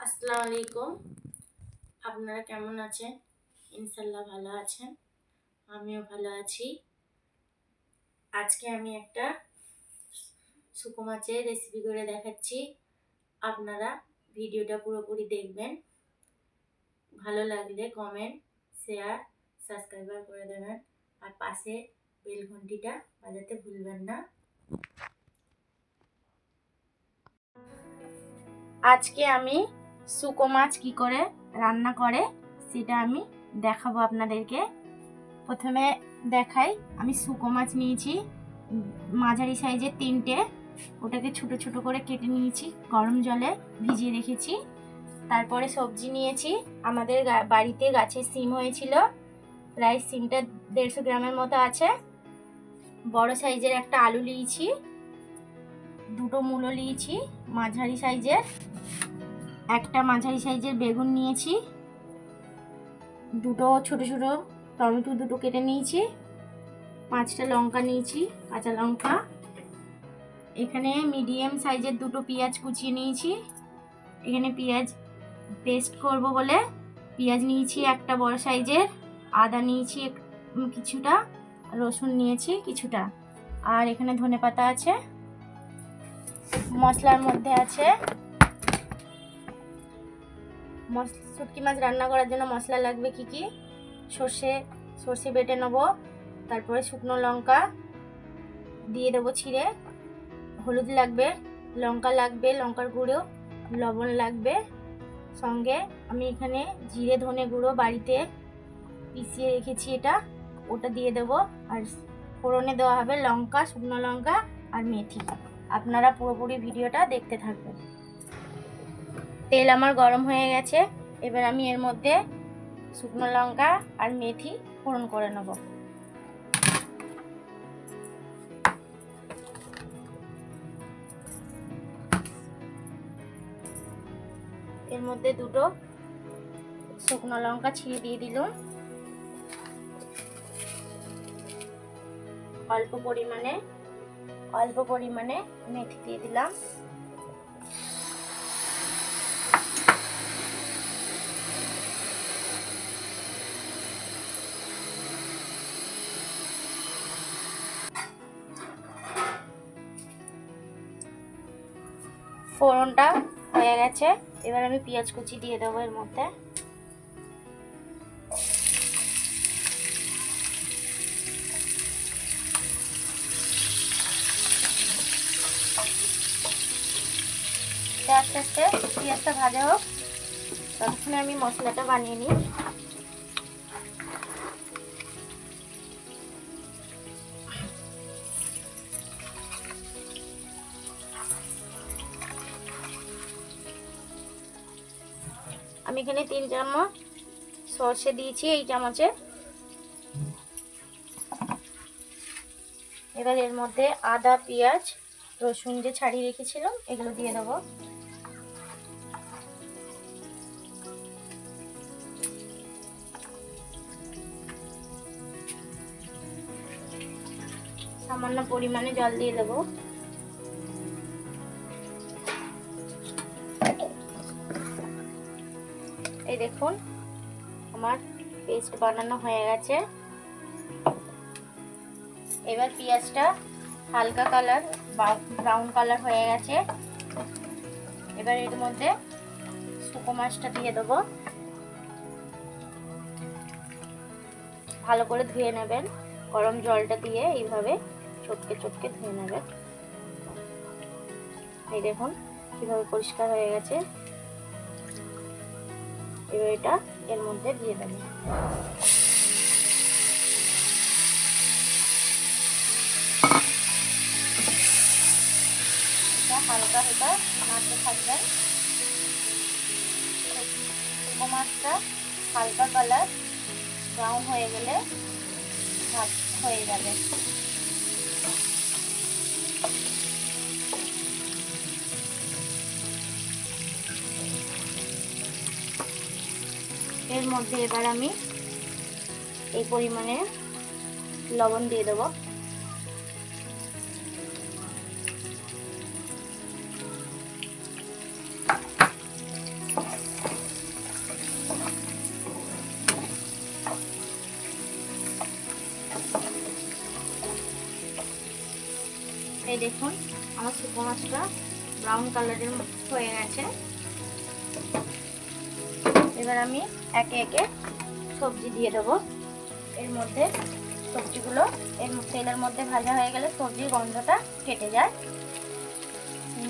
আসসালামু আলাইকুম। আপনারা কেমন আছেন? ইনশাল্লাহ ভালো আছেন, আমিও ভালো আছি। আজকে আমি একটা শুকো মাছের রেসিপি করে দেখাচ্ছি। আপনারা ভিডিওটা পুরোপুরি দেখবেন। ভালো লাগলে কমেন্ট, শেয়ার, সাবস্ক্রাইব করে দেবেন, আর পাশে বেল ঘন্টিটা বাজাতে ভুলবেন না। আজকে আমি শুকো মাছ কি করে রান্না করে সেটা আমি দেখাবো আপনাদেরকে। প্রথমে দেখাই, আমি শুকো মাছ নিয়েছি মাঝারি সাইজের 3টে, ওটাকে ছোট ছোট করে কেটে নিয়েছি, গরম জলে ভিজিয়ে রেখেছি। তারপরে সবজি নিয়েছি, আমাদের বাড়িতে গাছের সিম হয়েছিল, প্রায় সিমটা 150 গ্রামের মতো আছে। বড় সাইজের একটা আলু নিয়েছি, 2টো মূলো নিয়েছি মাঝারি সাইজের, একটা মাঝারি সাইজের বেগুন নিয়েছি, 2টো ছোট ছোট টমেটো 2টো কেটে নিয়েছি, 5টা লঙ্কা নিয়েছি কাঁচা লঙ্কা, এখানে মিডিয়াম সাইজের 2টো পেঁয়াজ কুচিয়ে নিয়েছি। এখানে পেঁয়াজ পেস্ট করব বলে পেঁয়াজ নিয়েছি একটা বড় সাইজের, আদা নিয়েছি কিছুটা, রসুন নিয়েছি কিছুটা, আর এখানে ধনেপাতা আছে। মশলার মধ্যে আছে শুটকি মাছ রান্না করার জন্য মশলা লাগবে কি কি: সর্ষে বেটে নেব, তারপরে শুকনো লঙ্কা দিয়ে দেবো ছিঁড়ে, হলুদ লাগবে, লঙ্কা লাগবে, লঙ্কার গুঁড়ো, লবণ লাগবে, সঙ্গে আমি এখানে জিরে ধনে গুঁড়ো বাড়িতে পিষিয়ে রেখেছি, ওটা দিয়ে দেবো। আর ফোড়নে দেওয়া হবে লঙ্কা, শুকনো লঙ্কা আর মেথি। আপনারা পুরোপুরি ভিডিওটা দেখতে থাকবেন। তেল আমার গরম হয়ে গেছে, এবার আমি এর মধ্যে শুকনো লঙ্কা আর মেথি ফোড়ন করে নেব। এর মধ্যে 2টো শুকনো লঙ্কা ছিঁড়ে দিয়ে দিলাম, অল্প পরিমাণে মেথি দিয়ে দিলাম। ফোড়নটা হয়ে গেছে, এবার আমি পেঁয়াজ কুচি দিয়ে দেবো এর মধ্যে। আস্তে আস্তে পেঁয়াজটা ভাজা হোক, ততক্ষণে আমি মশলাটা বানিয়ে নিই। আমি এখানে 3 চামচ সর্ষে দিয়েছি এই চামচে। এবার এর মধ্যে আদা, পেঁয়াজ, রসুন যে ছাড়িয়ে রেখেছিলাম এগুলো দিয়ে দেবো। সামান্য পরিমাণে জল দিয়ে দেবো। এই দেখুন আমার পেস্ট বানানো হয়ে গেছে। এবার পেঁয়াজটা হালকা কালার বা ব্রাউন কালার হয়ে গেছে, এবার এর মধ্যে শুকো মাছটা দিয়ে দেবো। ভালো করে ধুয়ে নেবেন, গরম জলটা দিয়ে এইভাবে চটকে চটকে ধুয়ে নেবেন। এই দেখুন কিভাবে পরিষ্কার হয়ে গেছে। এবার এটা এর মধ্যে দিয়ে দেবেন। হালকা হালকা নাড়তে থাকবেন। শুকনো মাছটা হালকা কালার ব্রাউন হয়ে গেলে ভাত হয়ে যাবে। এর মধ্যে এবার আমি এই পরিমাণে লবণ দিয়ে দেবো। দেখুন আমার শুকনো মাছটা ব্রাউন কালারের হয়ে গেছে। এবার আমি একে একে সবজি দিয়ে দেবো এর মধ্যে। সবজিগুলো এর তেলের মধ্যে ভাজা হয়ে গেলে সবজির গন্ধটা কেটে যায়।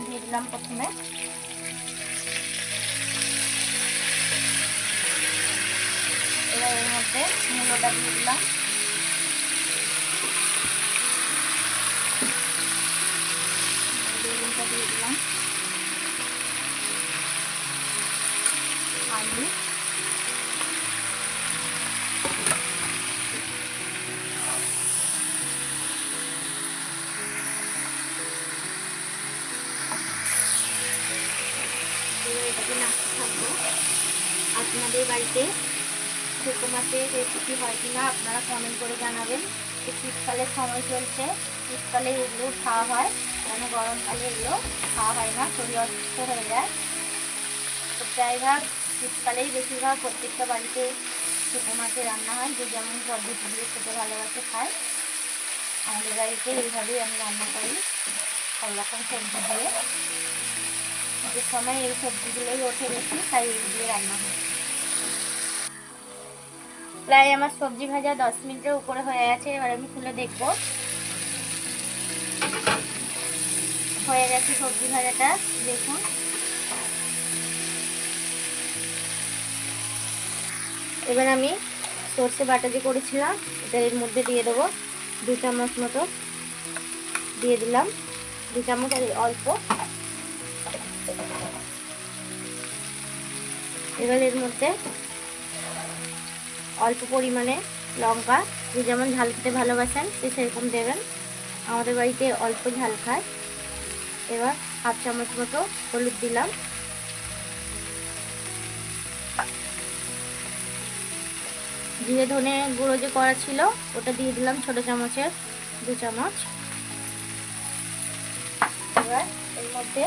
দিয়ে দিলাম প্রথমে, এবার এর মধ্যে মূলোটা দিয়ে দিলাম, বেগুনটা দিয়ে দিলাম, আলু, এটাকে নাড়তে থাকবো। আপনাদের বাড়িতে শুকনো মাছের রেসিপি হয় কিনা আপনারা কমেন্ট করে জানাবেন। শীতকালের সময় চলছে, শীতকালে এগুলো খাওয়া হয়, কেন গরমকালে এগুলো খাওয়া হয় না, শরীর অসুস্থ হয়ে যায়। তো প্রায়ভাগ শীতকালেই বেশিরভাগ প্রত্যেকটা বাড়িতে শুকনো মাছের রান্না হয়, যে যেমন পদ্ধতি দিয়ে খেতে ভালোবাসে খায়। আমাদের বাড়িতে এইভাবেই আমি রান্না করি, সব রকম সবজি দিয়ে। যে সময় এই সবজিগুলোই ওঠে বেশি, তাই এই দিয়ে রান্না হয়। প্রায় আমার সবজি ভাজা 10 মিনিটের উপরে হয়ে গেছে। এবার আমি খুলে দেখব। হয়ে গেছে সবজি ভাজাটা, দেখুন। এবার আমি সর্ষে বাটা যে করেছিলাম এটা এর মধ্যে দিয়ে দেবো, 2 চামচ মতো দিয়ে দিলাম, 2 চামচ আর অল্প। এবার এর মধ্যে অল্প পরিমাণে লঙ্কা, যে যেমন ঝাল খেতে ভালোবাসেন সে সেরকম দেবেন, আমাদের বাড়িতে অল্প ঝাল খায়। এবার 1/2 চামচ মতো হলুদ দিলাম, জিরে ধনে গুঁড়ো যে করা ছিল ওটা দিয়ে দিলাম ছোট চামচের 2 চামচ। এবার এর মধ্যে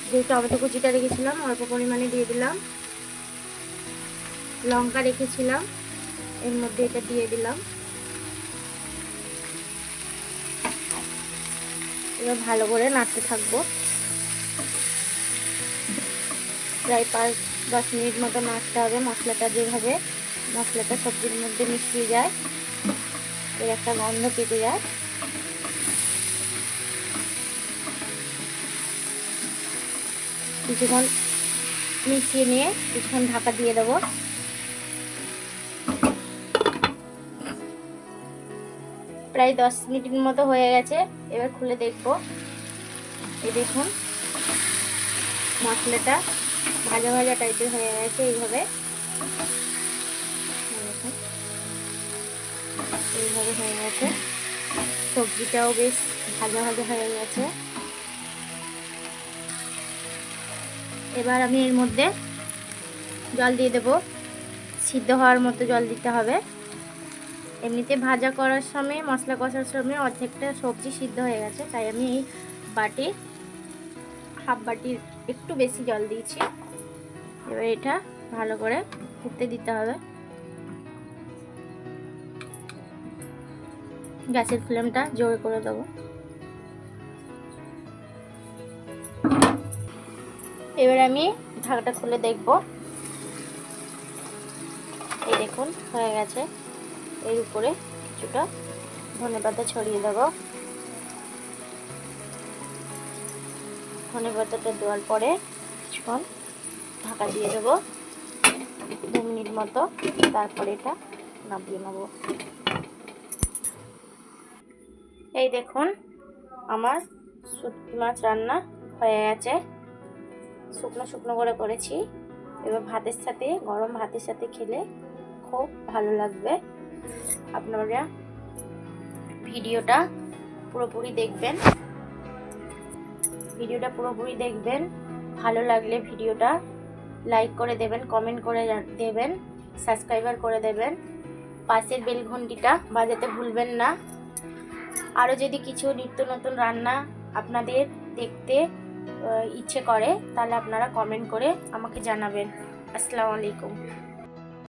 যে টমেটো কুচিটা রেখেছিলাম অল্প পরিমাণে দিয়ে দিলাম, লঙ্কা রেখেছিলাম এর মধ্যে এটা দিয়ে দিলাম। এবার ভালো করে নাড়তে থাকবো, প্রায় 5-10 মিনিট মতো নাড়তে হবে। মশলাটা যেভাবে মশলাটা সবজির মধ্যে মিশিয়ে যায়, এর একটা গন্ধ কেটে যায়। কিছুক্ষণ মিশিয়ে নিয়ে কিছুক্ষণ ঢাকা দিয়ে দেবো। প্রায় 10 মিনিটের মতো হয়ে গেছে। এবার খুলে দেখবো। এই দেখুন মশলাটা ভাজা ভাজা টাইপের হয়ে গেছে, এইভাবে এইভাবে হয়ে গেছে। সবজিটাও বেশ ভাজা ভাজা হয়ে গেছে। এবার আমি এর মধ্যে জল দিয়ে দেব, সিদ্ধ হওয়ার মতো জল দিতে হবে। এমনিতে ভাজা করার সময় মশলা কষার সময় অর্ধেকটা সবজি সিদ্ধ হয়ে গেছে, তাই আমি এই বাটি হাফ বাটির একটু বেশি জল দিয়েছি। এবার এটা ভালো করে ফুটতে দিতে হবে। গ্যাসের ফ্লেমটা জোরে করে দেবো। এবার আমি ঢাকাটা খুলে দেখব। এই দেখুন হয়ে গেছে। এর উপরে কিছুটা ধনেপাতা ছড়িয়ে দেবো। ধনেপাতাটা দেওয়ার পরে কিছুক্ষণ ঢাকা দিয়ে দেবো 2 মিনিট মতো, তারপরে এটা নামিয়ে নেব। এই দেখুন আমার শুটকি মাছ রান্না হয়ে গেছে, শুকনো শুকনো করে করেছি। এবার ভাতের সাথে, গরম ভাতের সাথে খেলে খুব ভালো লাগবে। আপনারা ভিডিওটা পুরোপুরি দেখবেন, ভালো লাগলে ভিডিওটা লাইক করে দেবেন, কমেন্ট করে দেবেন, সাবস্ক্রাইবার করে দেবেন, পাশের বেল ঘন্টিটা বাজাতে ভুলবেন না। আরও যদি কিছু নিত্য নতুন রান্না আপনাদের দেখতে ইচ্ছে করে তাহলে আপনারা কমেন্ট করে আমাকে জানাবেন। আসসালামু আলাইকুম।